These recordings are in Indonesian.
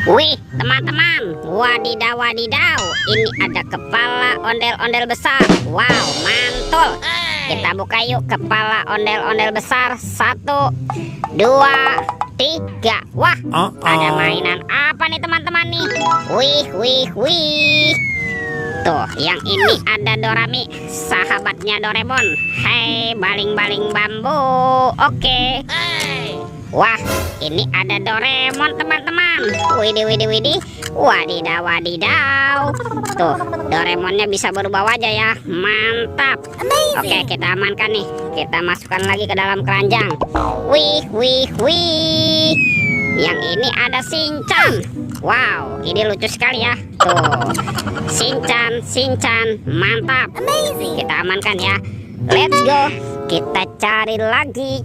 Wih, teman-teman, wadidaw wadidaw, ini ada kepala ondel-ondel besar. Wow, mantul. Kita buka yuk kepala ondel-ondel besar. 1, 2, 3. Wah, ada mainan apa nih teman-teman nih? Wih, wih, wih. Tuh, yang ini ada Dorami, sahabatnya Doraemon. Hei, baling-baling bambu. Oke. Wah, ini ada Doraemon teman-teman. Widih, widih, widih. Wadidaw, wadidaw. Tuh, Doraemonnya bisa berubah wajah ya. Mantap. Oke, kita amankan nih. Kita masukkan lagi ke dalam keranjang. Wih, wih, wih. Yang ini ada Shinchan. Wow, ini lucu sekali ya. Tuh, Shinchan, Shinchan. Mantap. Kita amankan ya. Let's go. Kita cari lagi.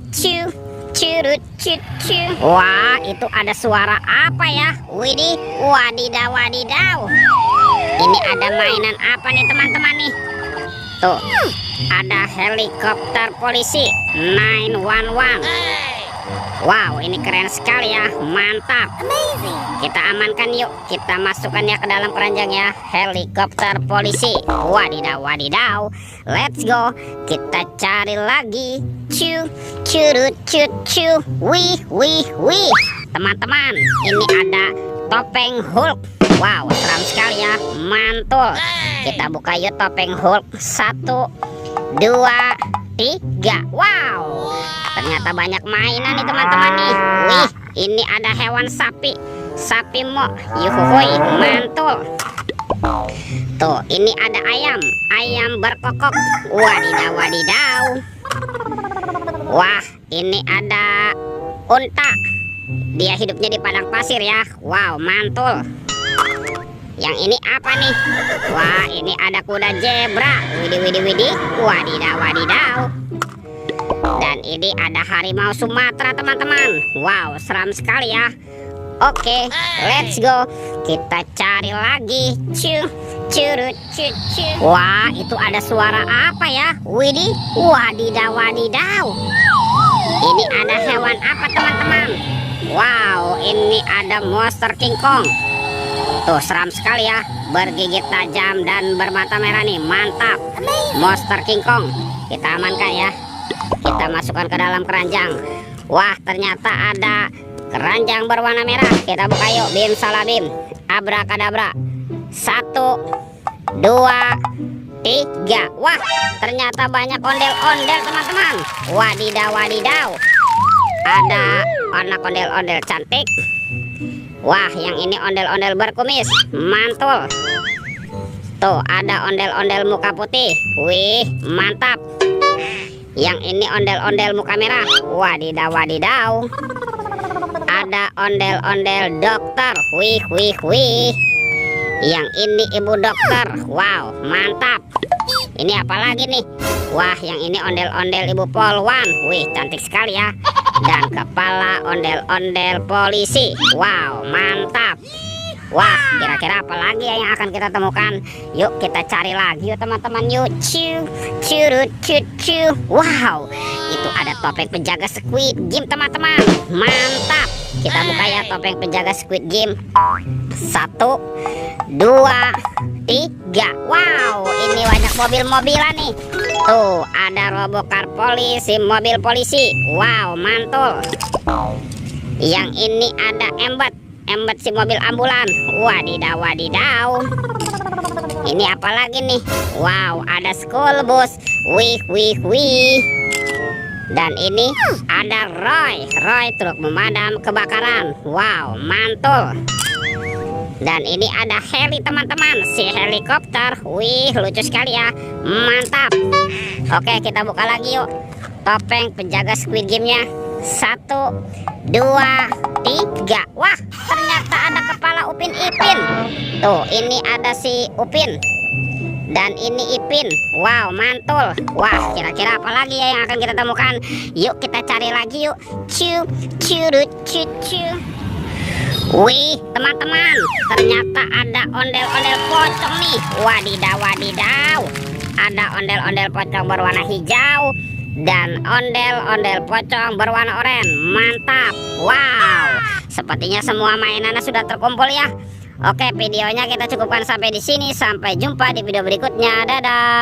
Curut, cucu. Wah, itu ada suara apa ya? Widih, wadidaw, wadidaw. Ini ada mainan apa nih teman-teman nih? Tuh, ada helikopter polisi 911. Wow, ini keren sekali ya. Mantap. Kita amankan yuk. Kita masukkan ya ke dalam keranjang ya. Helikopter polisi. Wadidaw, wadidaw. Let's go. Kita cari lagi. Curut, cucu. Wih, wih, wih. Teman-teman, ini ada topeng Hulk. Wow, seram sekali ya. Mantul. Kita buka yuk topeng Hulk. 1, 2, 3. Wow, ternyata banyak mainan nih teman-teman nih. Wih, ini ada hewan sapi. Sapi mo. Yuhuhuy, mantul. Tuh, ini ada ayam. Ayam berkokok. Wadidaw, wadidaw. Wah, ini ada unta. Dia hidupnya di padang pasir ya. Wow, mantul. Yang ini apa nih? Wah, ini ada kuda zebra. Widih, widih, widih. Wadidaw, wadidaw. Dan ini ada harimau Sumatera teman-teman. Wow, seram sekali ya. Oke, let's go. Kita cari lagi. Curut, cucu. Wah, itu ada suara apa ya? Widih, wadidaw, wadidaw. Ini ada hewan apa teman-teman? Wow, ini ada monster King Kong. Tuh, seram sekali ya. Bergigit tajam dan bermata merah nih. Mantap. Monster King Kong. Kita amankan ya. Kita masukkan ke dalam keranjang. Wah, ternyata ada keranjang berwarna merah. Kita buka yuk. Bim salah bim. Abrakadabra. 1, 2, 3. Wah, ternyata banyak ondel-ondel teman-teman. Wadidaw, wadidaw. Ada anak ondel-ondel cantik. Wah, yang ini ondel-ondel berkumis. Mantul. Tuh, ada ondel-ondel muka putih. Wih, mantap. Yang ini ondel-ondel muka merah. Wadidaw, wadidaw. Ada ondel-ondel dokter. Wih, wih, wih. Yang ini ibu dokter. Wow, mantap. Ini apa lagi nih? Wah, yang ini ondel-ondel ibu polwan. Wih, cantik sekali ya. Dan kepala ondel-ondel polisi. Wow, mantap. Wah, kira-kira apa lagi ya yang akan kita temukan? Yuk kita cari lagi yuk teman-teman. Yuk. Curut, cucu. Wow, itu ada topeng penjaga Squid Game teman-teman. Mantap. Kita buka ya topeng penjaga Squid Game. 1, 2, 3. Wow, ini banyak mobil-mobilan nih. Tuh, ada robocar polisi, mobil polisi. Wow, mantul. Yang ini ada Embet si mobil ambulan. Wadidaw, wadidaw. Ini apa lagi nih? Wow, ada school bus. Wih, wih, wih. Dan ini ada Roy truk pemadam kebakaran. Wow, mantul. Dan ini ada heli teman-teman, si helikopter. Wih, lucu sekali ya. Mantap. Oke, kita buka lagi yuk topeng penjaga Squid Game-nya. 1, 2, 3. Wah, ternyata ada kepala Upin Ipin. Tuh, ini ada si Upin. Dan ini Ipin. Wow, mantul. Wah, kira-kira apa lagi ya yang akan kita temukan? Yuk kita cari lagi yuk. Curut, cucu. Wih, teman-teman, ternyata ada ondel-ondel pocong nih. Wadidaw, wadidaw. Ada ondel-ondel pocong berwarna hijau dan ondel-ondel pocong berwarna oranye. Mantap. Wow, sepertinya semua mainannya sudah terkumpul ya. Oke, videonya kita cukupkan sampai di sini. Sampai jumpa di video berikutnya. Dadah.